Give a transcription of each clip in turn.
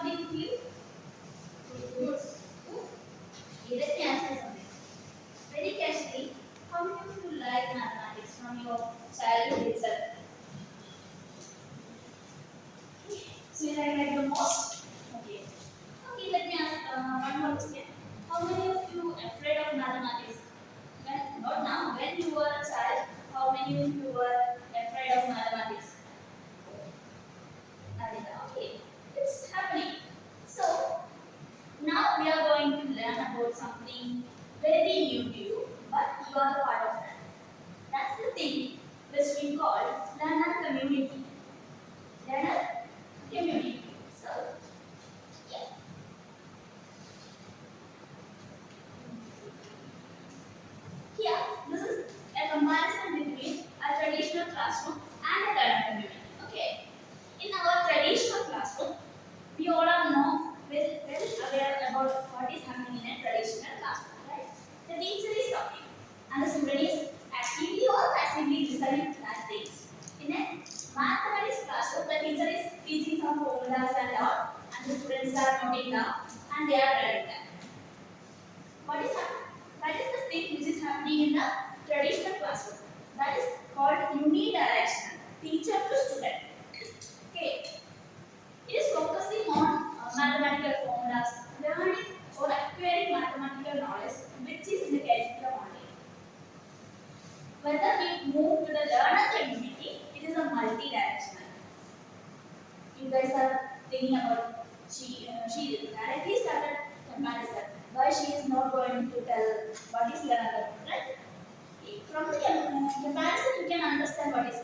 do you feel? Good. Okay, let me answer something. Very casually, how many of you like mathematics from your childhood itself? So you like the most? Okay. Okay, let me ask one more question. How many of you afraid of mathematics? When, not now, when you were a child, how many of you were afraid of mathematics? Anita, okay. It's happening. So, now we are going to learn about something very new to you, but you are the part of that. That's the thing which we call learner community. Learner community. So, yeah. Here, this is a comparison between a traditional classroom and a learner community. Okay. In our traditional classroom, we all are well aware about what is happening in a traditional classroom, right? The teacher is talking and the student is actively or passively listening to that things. In a mathematics classroom, the teacher is teaching some formulas and all, and the students are noting down and they are learning that. What is happening? That is the thing which is happening in the traditional classroom. That is called unidirectional, teacher to student. Okay. It is focusing on mathematical formulas, learning or acquiring mathematical knowledge, which is in the curriculum only. Whether we move to the learner community, it is a multi-directional. You guys are thinking about she directly started comparison. Why she is not going to tell what is learner, right? From the comparison, you can understand what is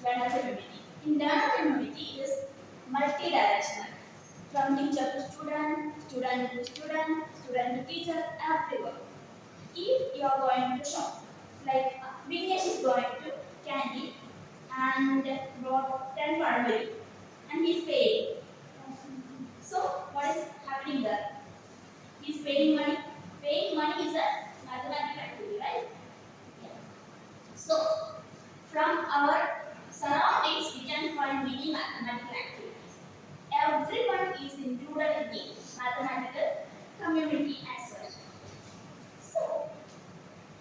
learner community. In learner community, it is multi-directional. From teacher to student, student to student, student to teacher, everyone. If you are going to shop, like Vignesh is going to candy and brought 10 Burberry and he's paying. So, what is happening there? He's paying money. Paying money is a mathematical activity, right? Yeah. So, from our surroundings, we can find many mathematical activities. Everyone is included in the mathematical community as well. So,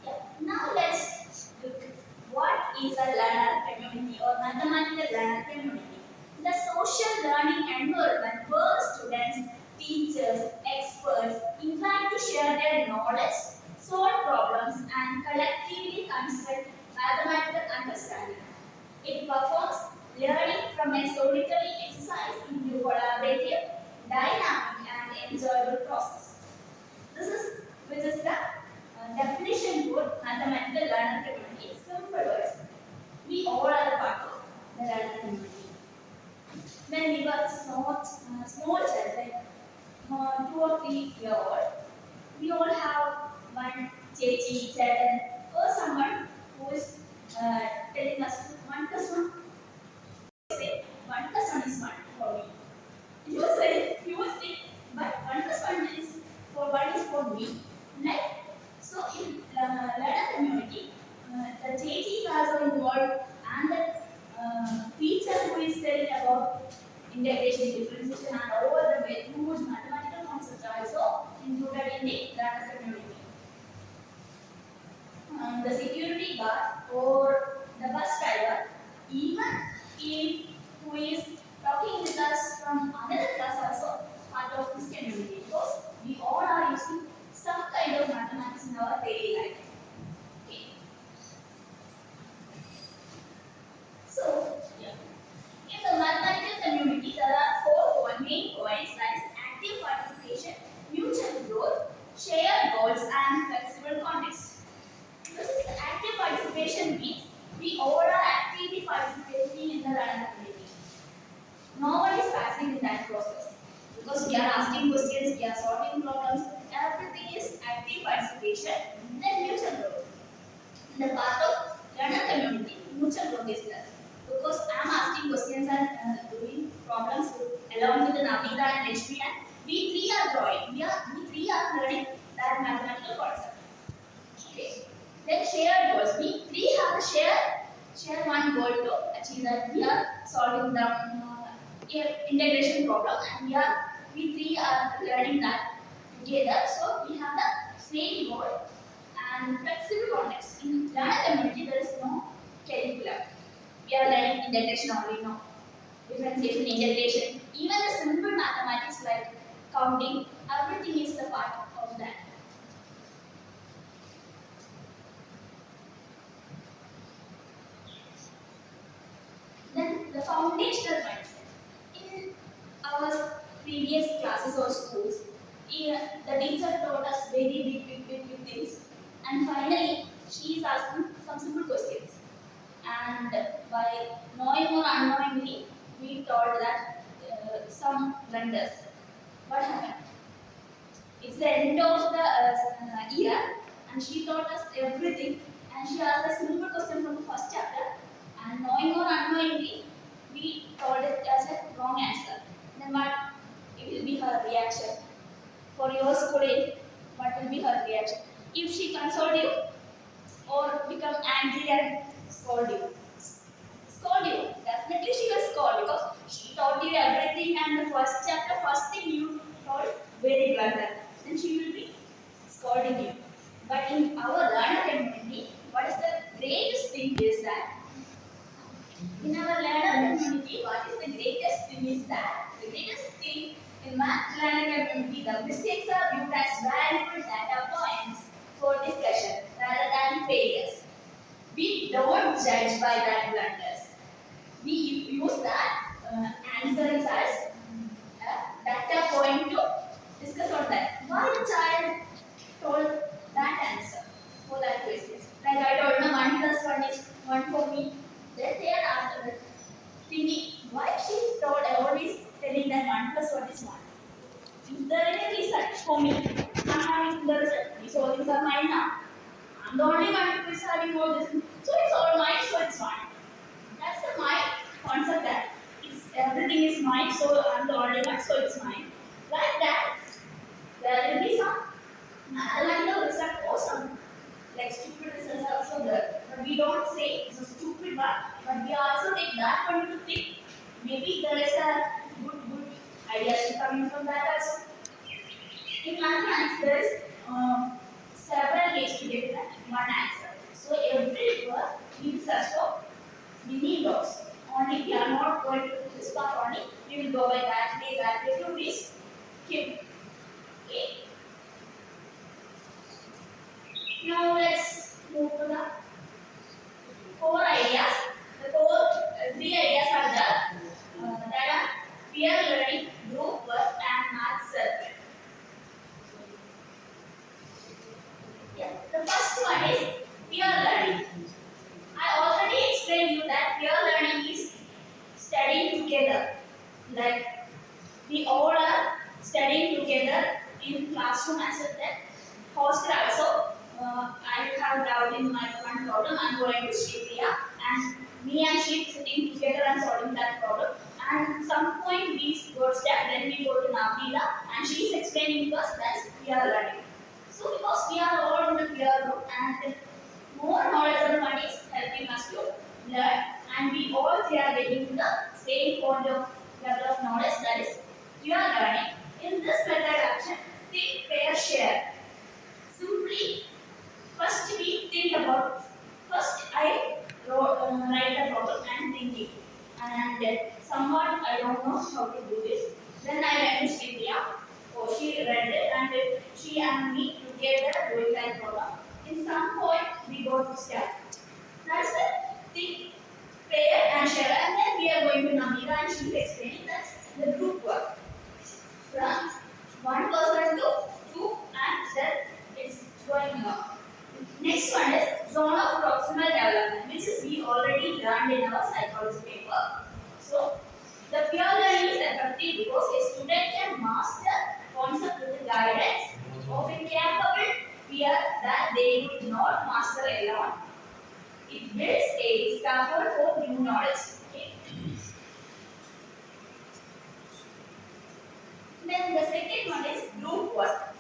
yeah. Now let's look what is a learner community or mathematical learner community. The social learning environment where students, teachers, experts inclined to share their knowledge, solve problems, and collectively construct mathematical understanding. It performs learning from a solitary exercise into collaborative, dynamic, and enjoyable process. This is which is the definition for mathematical learner community. Simple words. We all are a part of the learner community. When we were small child, like 2 or 3 year old, we all have one chechi, chadan, or someone who is telling us 1 plus 1. Say 1 plus 1 is 1 for me. You say you will say, but 1 plus 1 is for 1 is for me. Right? So in learner community, the chechi is also involved, and the teacher who is telling about integration, differentiation, and all the huge mathematical concepts are also included in the learner community. The security guard or the bus driver, even if who is talking with us from another class also part of this community, because we all are using some kind of mathematics in our daily life. Okay. So, yeah. In the mathematical community, there are four main points, that is active participation, mutual growth, shared goals, and flexible context. This is the active participation means we all are actively participating in the learning community. No one is passive in that process because we are asking questions, we are solving problems, everything is active participation, then mutual growth. In the part of learner community, mutual growth is there because I am asking questions and doing problems along with Navita and Lakshmi, and we three are drawing. We three are learning that mathematical concept. Okay. Then shared goals. We three have a share one goal to achieve that. We are solving the integration problem, and we three are learning that together. So we have the same goal and flexible context. In learner community, there is no curriculum. We are learning integration only, no differentiation, integration, even the simple mathematics like counting, everything is the part of that. Then the foundational mindset. In our previous classes or schools, the teacher taught us very big things, and finally she is asking some simple questions. And by knowing or unknowingly, we taught that some blunders. What happened? It's the end of the year, and she taught us everything. And she asked a simple question from the first chapter, and knowing or unknowingly, we told it as a wrong answer. Then what? It will be her reaction. For your schooling, what will be her reaction? If she console you or become angry and scold you. Scold you. Definitely she will scold because she taught you everything, and the first chapter, first thing you told very blunder. Then she will be scolding you. But in our learner community, what is the greatest thing is that in our learner community, what is the greatest thing is that the greatest thing in math learner community, the mistakes are viewed as valuable data points for discussion rather than failures. We don't judge by that blunders. We use that answers as data point to discuss on that. Why the child told that answer for that question? Like I told no 1 plus 1 is 1 for me. Then they are after thinking why she told always telling that 1 plus 1 is 1. Is there any reason for me? I'm having the result. These all things are mine now. I'm the only one who is having all this. So it's all mine, so it's fine. That's the my concept that it's, everything is mine, so I'm the only one, so it's mine. Like that, there will be some mathematical result or some like stupid results also there. But we don't say it's a stupid one, but we also take that one to think maybe there is a good ideas coming from that also. In mathematics, there is several ways to get that one answer. So every word needs us for many laws. Only we are not going to this part only. We will go by that way to this cube. Okay. Now let's move to the core ideas. The core three ideas are that are peer learning, group work, and math circle. Yeah. The first one is peer learning. I already explained you that peer learning is studying together. Like we all are studying together in classroom as well as hostel also. I have doubt in my one problem. I'm going to Shripriya, and me and she sitting together and solving that problem. And some point we got stuck. Then we go to Navneela, and she is explaining to us that peer learning. So because we are all in the peer group, and more knowledgeable one is helping us to learn, and we all three are getting to the same point of level of knowledge, that is you are learning. In this method action, think, pair, share. Simply, first we think about, first I write the problem and thinking, and somewhat I don't know how to do this. Then I went to Sripriya. Oh, she read it, and she and me together doing that problem. In some point, we go to step. That's the thing, pair and share. And then we are going to Namira, and she's explaining that the group work. From one person to two, and then it's going up. Next one is zone of proximal development, which is we already learned in our psychology paper. So, the peer learning is effective because a student can master concept with the guidance of a capable peer that they would not master alone. It builds a scaffold for new knowledge. Okay. Then the second one is group work.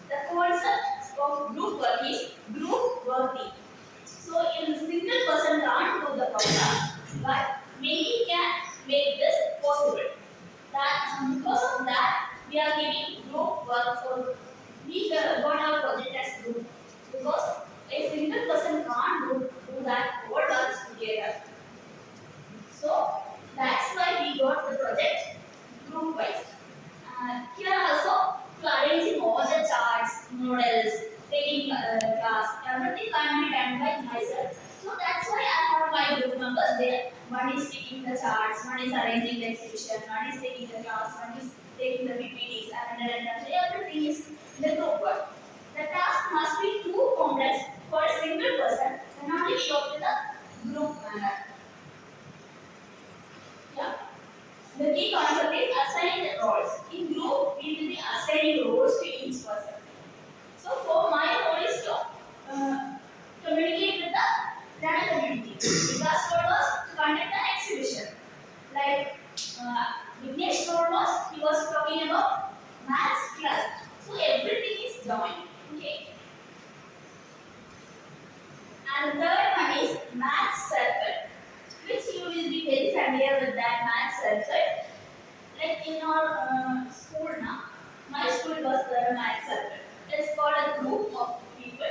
The concept of group work is group worthy. So in single person can't do the problem, but many can make this possible. we got our project as group because a single person can't do that all works together. So that's why we got the project group wise. Here also to arranging all the charts, models, taking class, everything can be done by myself. So that's why I have my group members there. One is taking the charts, one is arranging the exhibition, one is taking the class, one is taking the PPTs, and everything is in the group work. The task must be too complex for a single person, then only we go to the group manner. Yeah. The key concept is assigning roles. In group, we will be assigning roles to each person. So, for my role is to communicate with the Dana community. Vikas' role was to conduct an exhibition. Like Vignesh's role was he was talking about maths class. So everything is joined. Okay. And the third one is maths circle, which you will be very familiar with that maths circle. Like in our school now, my school was the maths circle. It's called a group of people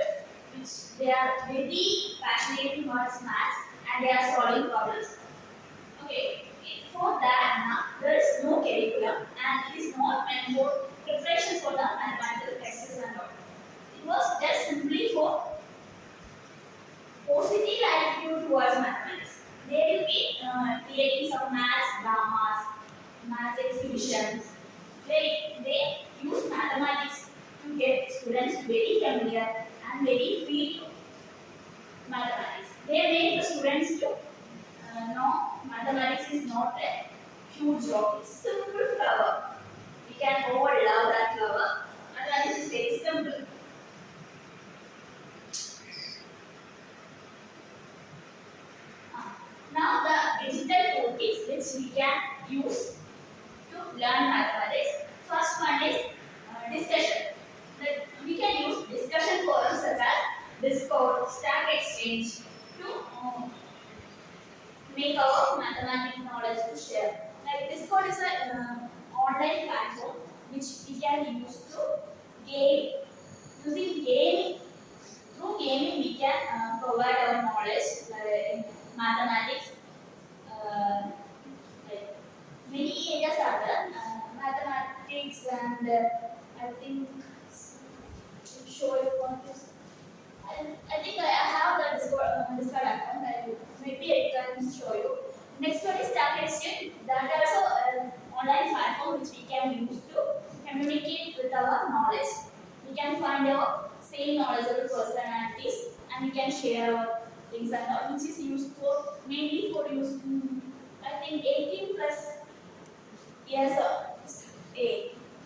which they are very passionate towards maths and they are solving problems. Okay, for that now there is no curriculum and it is not meant for preparation for the mathematical tests and all. It was just simply for positive attitude towards mathematics. They will be creating some maths dramas, maths exhibitions. They use mathematics to get students very familiar and very free to mathematics. They make the students to know mathematics is not a huge rock. It's simple flower. We can all love that flower. Mathematics is very simple. Now the digital toolkits which we can use to learn mathematics. First one is discussion. We can use discussion forums such as Discord, Stack Exchange to make our mathematical knowledge to share. Like Discord is an online platform which we can use to game. Using gaming, through gaming we can provide our knowledge in mathematics. Like many areas are there. Mathematics and I think show you want to. I think I have the Discord account. Maybe I can show you. Next one is Stack Exchange. That also an online platform which we can use to communicate with our knowledge. We can find our same knowledgeable personalities and we can share our things and all, which is used for mainly for use. I think 18 plus years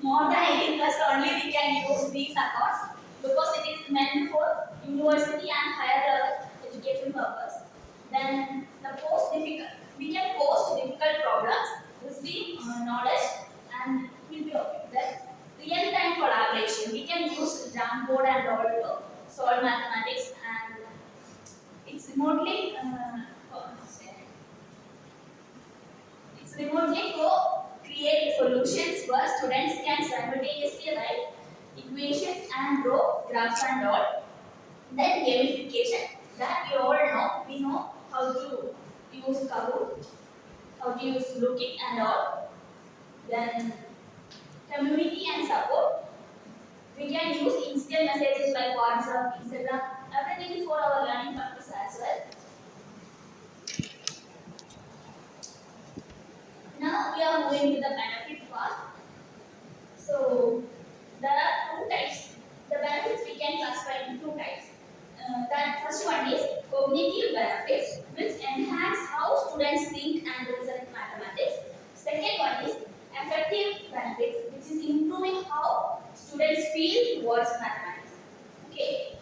more than 18 plus only we can use these accounts because it is meant for university and higher level education purpose. Then the post difficult, we can post difficult problems, receive knowledge, and will be okay. Then real time collaboration, we can use Jamboard and all to solve mathematics and it's remotely. It's remotely to create solutions where students can simultaneously write equations and draw graphs and all. Then gamification, that we all know. We know how to use Kahoot, how to use Lookit and all. Then community and support. We can use instant messages like WhatsApp, Instagram, everything for our learning purpose as well. Now we are moving to the benefit part. So there are two types. The benefits we can classify into two types. That first one is cognitive benefits, which enhance how students think and reason in mathematics. Second one is affective benefits, which is improving how students feel towards mathematics. Okay.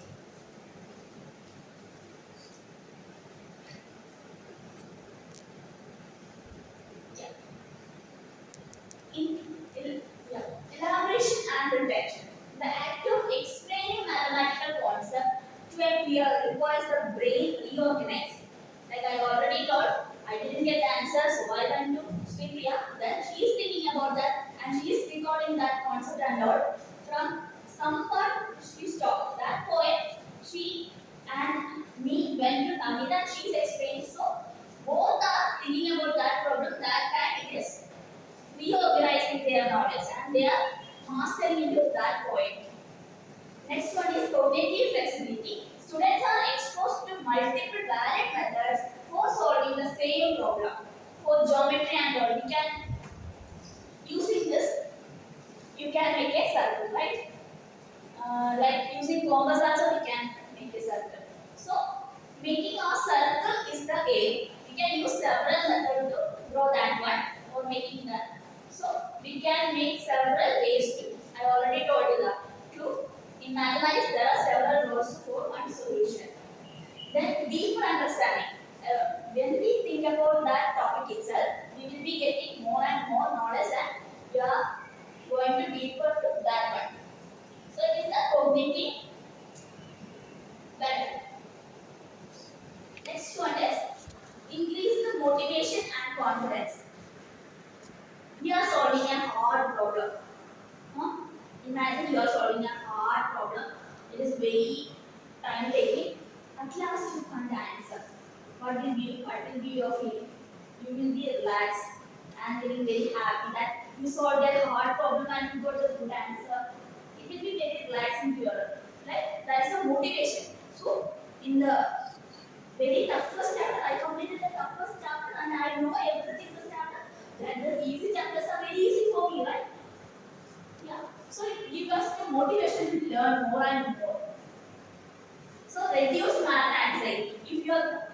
Yeah. Yeah. Elaboration and reflection. The act of explaining mathematical concept to a peer requires the brain reorganize. Like I already told, I didn't get the answer, so I went to Sripriya. Then she is thinking about that and she is recalling that concept and all from someone she stopped that poem. She and me went to Namita. She's explained. So both are thinking about that problem. That time it is reorganizing their knowledge and they are mastering into that poem. Next one is cognitive flexibility. Students are exposed to multiple valid methods for solving the same problem. For geometry and all, we can using this you can make a circle, right? Like using compass also we can make a circle. So making a circle is the aim. We can use several methods to draw that one or making that. So we can make several ways too. I already told you that. Two. In mathematics there are several rows for one solution. Then deeper understanding. When we think about that topic itself, we will be getting more and more knowledge and we are going to deeper to that one. So it is a cognitive benefit. Next one is increase the motivation and confidence. We are solving a hard problem. Huh? Imagine you are solving a hard problem. It is very time taking. At last you find the answer. What will be your feeling? You will be relaxed and feeling very happy that you solved a hard problem and you got a good answer. It will be very relaxing to your life. That is a motivation. So in the very toughest chapter, I completed the toughest chapter and I know everything in the chapter. Then the easy chapters are very easy for me, right? Yeah. So it gives us the motivation to learn more and more. So reduce math anxiety. If you are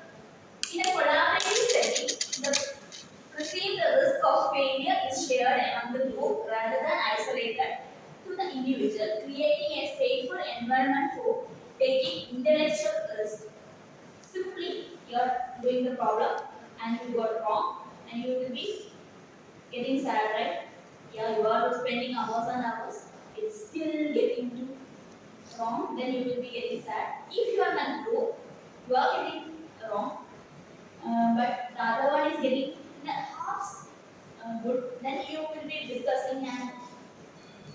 in a collaborative setting, the perceived risk of failure is shared among the group rather than isolated to the individual, creating a safer environment for taking intellectual risk. Simply, you are doing the problem and you got wrong, and you will be getting sad, right? Yeah, you are spending hours and hours, it's still getting too wrong, then you will be getting sad. If you are not good, you are getting wrong, but the other one is getting half good, then you will be discussing and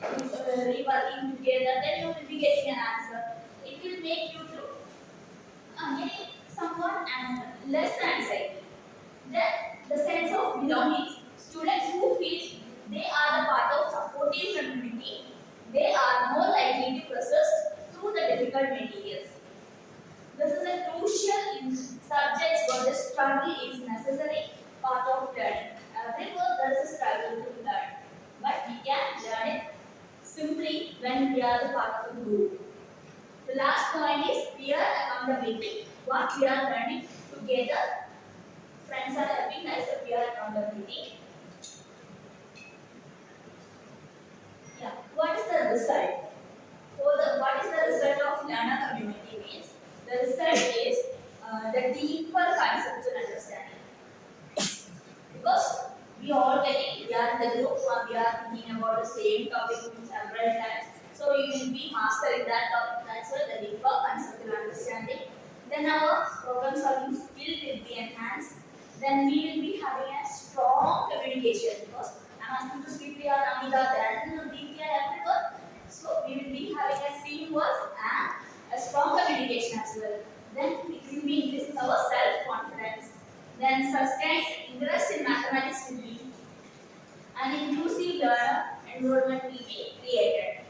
reworking together, then you will be getting an answer. It will make you to getting somewhat and less anxiety. Then the sense of belonging. Students who feel they are the part of supportive community, they are more likely to persist through the difficult materials. This is a crucial in subjects where the struggle is necessary part of learning. Everywhere there is a struggle to learn, but we can learn it simply when we are the part of a group. The last point is peer accountability. What we are learning together, friends are helping us a peer accountability. Yeah. What is the result? What is the result of learner community means? The result is the deeper conceptual understanding. Because we are in the group and we are thinking about the same topic several times. So you will be mastering that topic. That's why the deeper conceptual understanding. Then our problem solving skill will be enhanced. Then we will be having a strong communication because I'm asking to speak here, Amida, then DP and everyone. So we will be having a teamwork and a strong communication as well. Then it will be increasing our self-confidence. Then sustained interest in mathematics will be an inclusive learner environment will be created.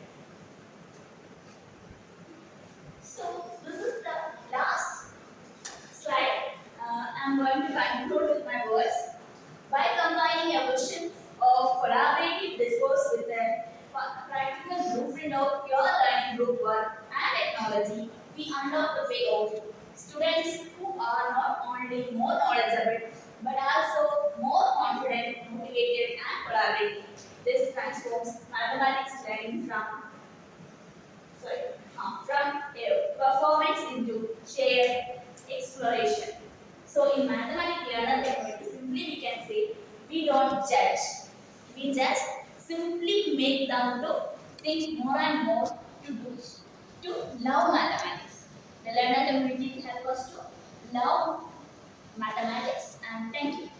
So this is the last slide. I'm going to conclude with my words. By combining a vision of collaborative discourse with a practical blueprint of pure learning group work and technology, we unlock the way of students who are not only more knowledgeable but also more confident, motivated, and collaborative. This transforms mathematics learning from performance into shared exploration. So in mathematics learner community, simply we can say we don't judge. We just simply make them to think more and more to love mathematics. The learner community will help us to love mathematics, and thank you.